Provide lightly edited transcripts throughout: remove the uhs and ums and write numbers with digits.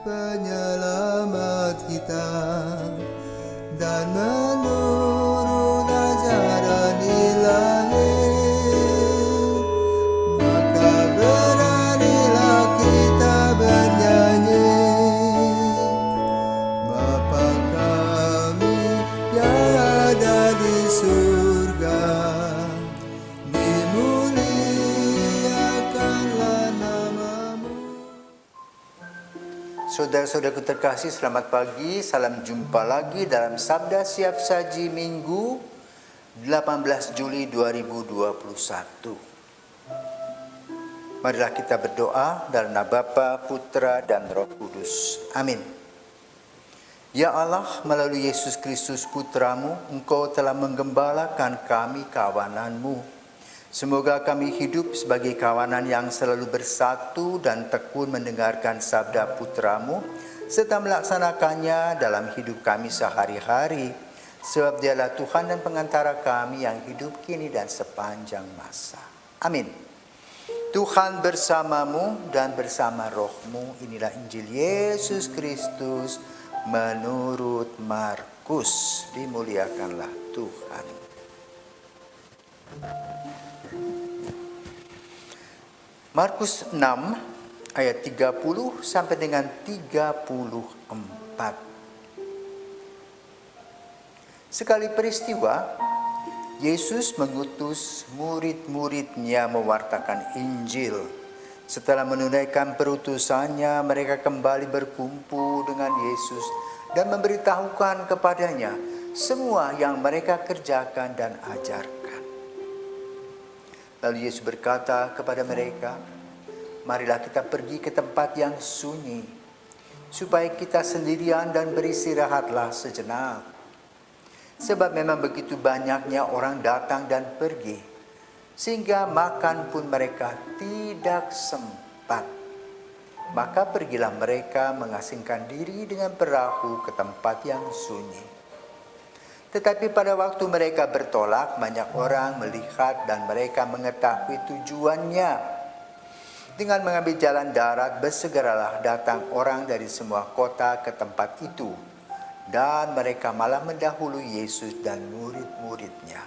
penyelamat kita, dan menurut ajaran Ilahi, maka beranilah kita bernyanyi. Bapa kami yang ada di surga, dimuliakanlah namamu. Saudara-saudaraku terkasih, selamat pagi. Salam jumpa lagi dalam Sabda Siap Saji Minggu 18 Juli 2021. Marilah kita berdoa dalam nama Bapa, Putra, dan Roh Kudus. Amin. Ya Allah, melalui Yesus Kristus Putramu, Engkau telah menggembalakan kami kawanan-Mu. Semoga kami hidup sebagai kawanan yang selalu bersatu dan tekun mendengarkan sabda Putramu, serta melaksanakannya dalam hidup kami sehari-hari. Sebab Dialah Tuhan dan pengantara kami yang hidup kini dan sepanjang masa. Amin. Tuhan bersamamu dan bersama rohmu. Inilah Injil Yesus Kristus menurut Markus. Dimuliakanlah Tuhan. Markus 6 ayat 30 sampai dengan 34. Sekali peristiwa, Yesus mengutus murid-muridnya mewartakan Injil. Setelah menunaikan perutusannya, mereka kembali berkumpul dengan Yesus dan memberitahukan kepadanya semua yang mereka kerjakan dan ajarkan. Lalu Yesus berkata kepada mereka, marilah kita pergi ke tempat yang sunyi, supaya kita sendirian dan beristirahatlah sejenak. Sebab memang begitu banyaknya orang datang dan pergi, sehingga makan pun mereka tidak sempat. Maka pergilah mereka mengasingkan diri dengan perahu ke tempat yang sunyi. Tetapi pada waktu mereka bertolak, banyak orang melihat dan mereka mengetahui tujuannya. Dengan mengambil jalan darat, bersegeralah datang orang dari semua kota ke tempat itu. Dan mereka malah mendahului Yesus dan murid-muridnya.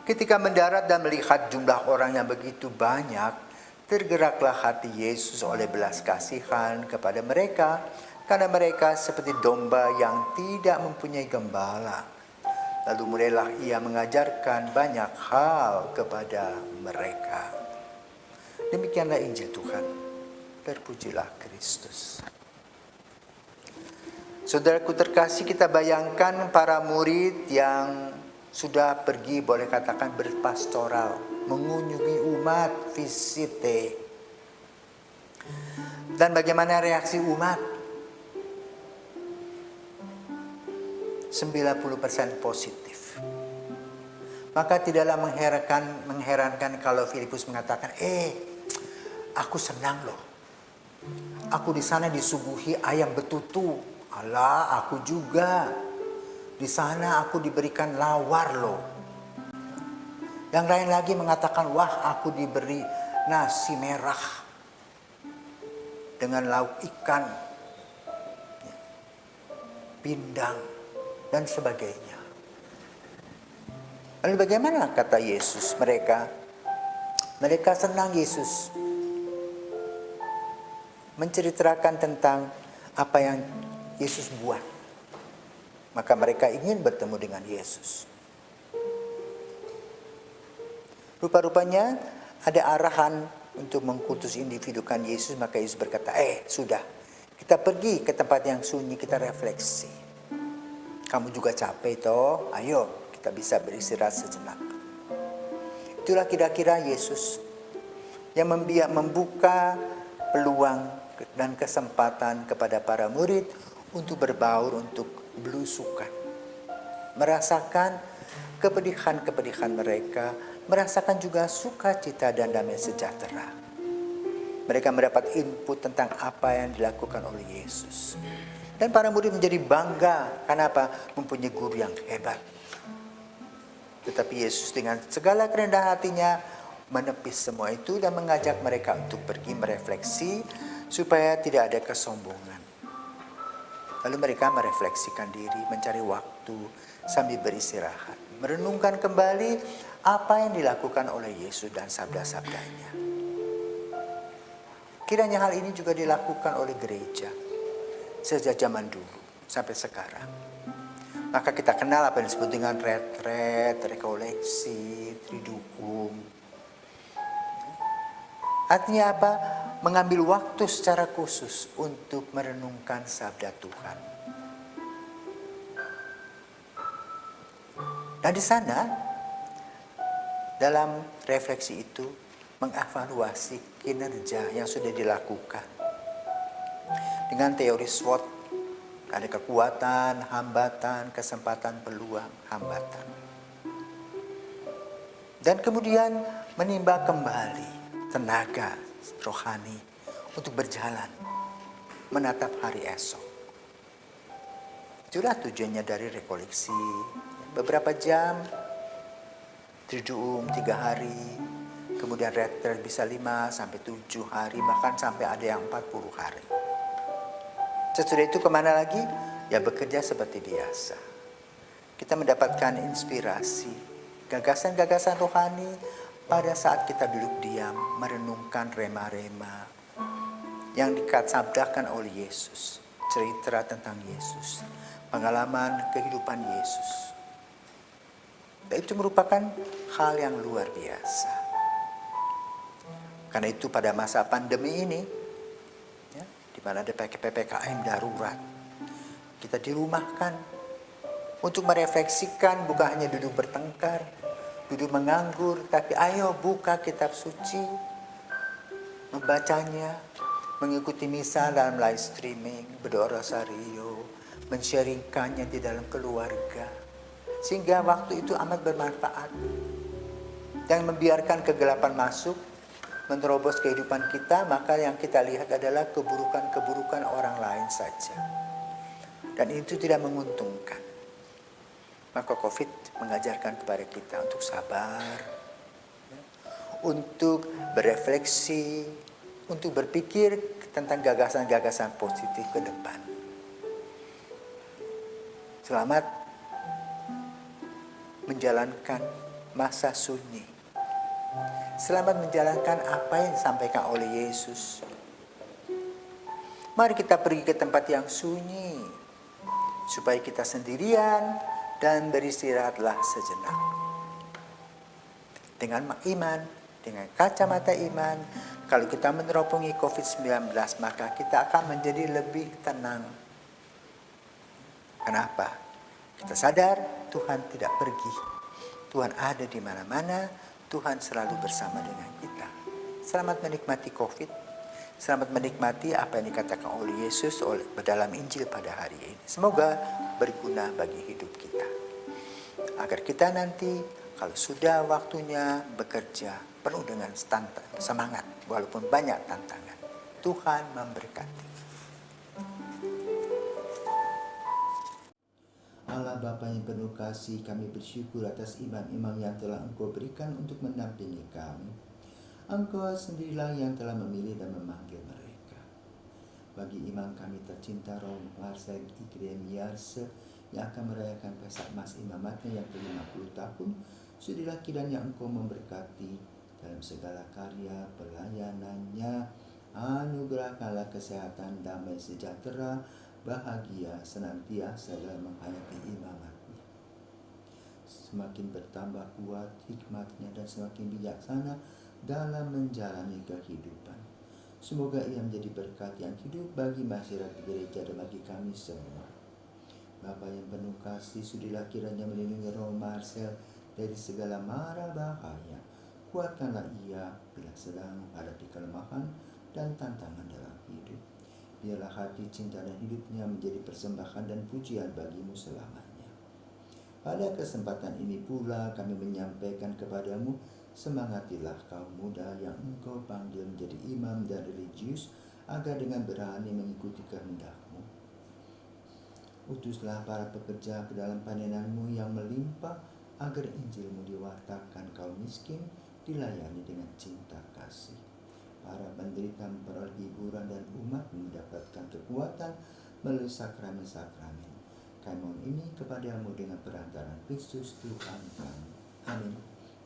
Ketika mendarat dan melihat jumlah orang yang begitu banyak, tergeraklah hati Yesus oleh belas kasihan kepada mereka, karena mereka seperti domba yang tidak mempunyai gembala. Lalu mulailah ia mengajarkan banyak hal kepada mereka. Demikianlah Injil Tuhan. Terpujilah Kristus. Saudaraku terkasih, kita bayangkan para murid yang sudah pergi, boleh katakan berpastoral, mengunjungi umat, visite. Dan bagaimana reaksi umat? 90% positif. Maka tidaklah mengherankan kalau Filipus mengatakan, aku senang loh. Aku di sana disuguhi ayam betutu. Alah, aku juga. Di sana aku diberikan lawar loh. Yang lain lagi mengatakan, wah, aku diberi nasi merah dengan lauk ikan, pindang, dan sebagainya. Lalu bagaimana kata Yesus mereka? Mereka senang Yesus menceritakan tentang apa yang Yesus buat. Maka mereka ingin bertemu dengan Yesus. Rupa-rupanya ada arahan untuk mengkutus individukan Yesus. Maka Yesus berkata, sudah, kita pergi ke tempat yang sunyi, kita refleksi. Kamu juga capek toh, ayo kita bisa beristirahat sejenak. Itulah kira-kira Yesus yang membuka peluang dan kesempatan kepada para murid untuk berbaur, untuk belusukan. Merasakan kepedihan-kepedihan mereka, merasakan juga sukacita dan damai sejahtera. Mereka mendapat input tentang apa yang dilakukan oleh Yesus. Dan para murid menjadi bangga. Karena apa? Mempunyai guru yang hebat. Tetapi Yesus dengan segala kerendahan hatinya menepis semua itu dan mengajak mereka untuk pergi merefleksi supaya tidak ada kesombongan. Lalu mereka merefleksikan diri, mencari waktu sambil beristirahat, merenungkan kembali apa yang dilakukan oleh Yesus dan sabda-sabdanya. Kiranya hal ini juga dilakukan oleh gereja sejak zaman dulu sampai sekarang. Maka kita kenal apa yang disebut dengan retret, rekoleksi, triduum. Artinya apa? Mengambil waktu secara khusus untuk merenungkan sabda Tuhan. Dan di sana, dalam refleksi itu, mengevaluasi kinerja yang sudah dilakukan. Dengan teori SWOT, ada kekuatan, hambatan, kesempatan, peluang, hambatan. Dan kemudian menimba kembali tenaga rohani untuk berjalan, menatap hari esok. Itulah tujuannya dari rekoleksi. Beberapa jam, triduum 3 hari, kemudian retret bisa 5 sampai 7 hari, bahkan sampai ada yang 40 hari. Sesudah itu kemana lagi? Ya bekerja seperti biasa. Kita mendapatkan inspirasi, gagasan-gagasan rohani pada saat kita duduk diam, merenungkan rema-rema yang dikasabdakan oleh Yesus, cerita tentang Yesus, pengalaman kehidupan Yesus. Dan itu merupakan hal yang luar biasa. Karena itu pada masa pandemi ini, ya, di mana ada PPKM darurat, kita dirumahkan untuk merefleksikan, bukan hanya duduk bertengkar, duduk menganggur, tapi ayo buka kitab suci, membacanya, mengikuti misa dalam live streaming, berdoa rosario, men-sharingkannya di dalam keluarga. Sehingga waktu itu amat bermanfaat. Yang membiarkan kegelapan masuk, menerobos kehidupan kita, maka yang kita lihat adalah keburukan-keburukan orang lain saja. Dan itu tidak menguntungkan. Maka COVID mengajarkan kepada kita untuk sabar, untuk berefleksi, untuk berpikir tentang gagasan-gagasan positif ke depan. Selamat menjalankan masa sunyi. Selamat menjalankan apa yang disampaikan oleh Yesus. Mari kita pergi ke tempat yang sunyi, supaya kita sendirian dan beristirahatlah sejenak. Dengan iman, dengan kacamata iman, kalau kita meneropongi COVID-19, maka kita akan menjadi lebih tenang. Kenapa? Kita sadar Tuhan tidak pergi. Tuhan ada di mana-mana, Tuhan selalu bersama dengan kita. Selamat menikmati COVID. Selamat menikmati apa yang dikatakan oleh Yesus dalam Injil pada hari ini. Semoga berguna bagi hidup kita. Agar kita nanti kalau sudah waktunya bekerja penuh dengan semangat walaupun banyak tantangan. Tuhan memberkati. Allah Bapa yang penuh kasih, kami bersyukur atas imam-imam yang telah Engkau berikan untuk mendampingi kami. Engkau sendirilah yang telah memilih dan memanggil mereka. Bagi imam kami tercinta Romo Marcel Igremiarse yang akan merayakan Pesak Mas imamatnya yang ke-50 tahun, sudilah kiranya Engkau memberkati dalam segala karya pelayanannya. Anugerahkanlah kesehatan, damai sejahtera, bahagia senantiasa dalam menghadapi imamatnya. Semakin bertambah kuat hikmatnya dan semakin bijaksana dalam menjalani kehidupan. Semoga ia menjadi berkat yang hidup bagi masyarakat gereja dan bagi kami semua. Bapa yang penuh kasih, sudilah kiranya melindungi Romo Marcel dari segala mara bahaya. Kuatkanlah ia bila sedang menghadapi kelemahan dan tantangan dalam hidup. Biarlah hati, cinta dan hidupnya menjadi persembahan dan pujian bagimu selamanya. Pada kesempatan ini pula kami menyampaikan kepadamu, semangatilah kaum muda yang Engkau panggil menjadi imam dan religius, agar dengan berani mengikuti kehendak-Mu. Utuslah para pekerja ke dalam panenan-Mu yang melimpah, agar Injil-Mu diwartakan kaum miskin, dilayani dengan cinta kasih. para penderita memperoleh hiburan dan umat mendapatkan kekuatan melalui sakramen-sakramen. Kami mohon ini kepadamu dengan perantaraan Kristus Tuhan kami. Amin.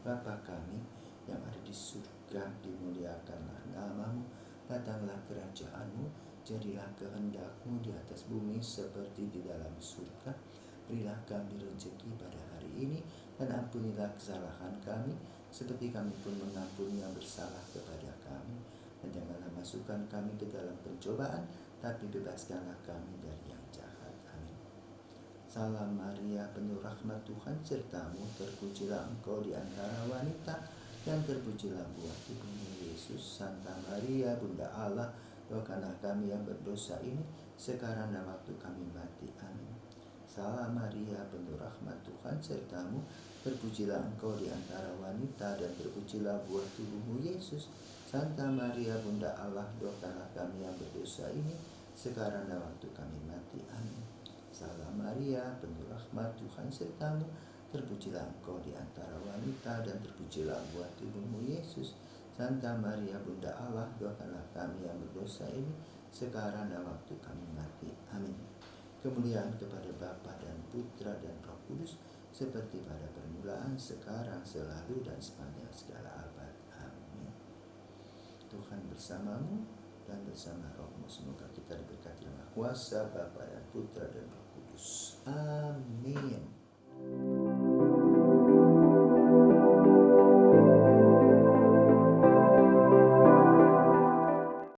Bapa kami yang ada di surga, dimuliakanlah namamu, datanglah kerajaanmu, jadilah kehendakmu di atas bumi seperti di dalam surga. Berilah kami rezeki pada hari ini, dan ampunilah kesalahan kami, seperti kami pun mengampuni yang bersalah kepada kami. Dan janganlah masukkan kami ke dalam pencobaan, tapi bebaskanlah kami dari yang jahat. Amin. Salam Maria, penuh rahmat Tuhan sertamu, terpujilah engkau di antara wanita, dan terpujilah buah tubuhmu Yesus. Santa Maria, Bunda Allah, doakanlah kami yang berdosa ini, sekarang dan waktu kami mati. Amin. Salam Maria, penuh rahmat Tuhan sertamu, terpujilah engkau di antara wanita, dan terpujilah buah tubuhmu Yesus. Santa Maria, Bunda Allah, doakanlah kami yang berdosa ini, sekarang dan waktu kami mati. Amin. Salam Maria, penuh rahmat Tuhan sertamu, terpujilah engkau di antara wanita, dan terpujilah buah tubuhmu Yesus. Santa Maria, Bunda Allah, doakanlah kami yang berdosa ini, sekarang dan waktu kami mati. Amin. Kemuliaan kepada Bapa dan Putra dan Roh Kudus, seperti pada permulaan, sekarang, selalu, dan sepanjang segala abad. Amin. Tuhan bersamamu dan bersama rohmu. Semoga kita diberkati dengan kuasa Bapa dan Putra dan Roh Kudus. Amin.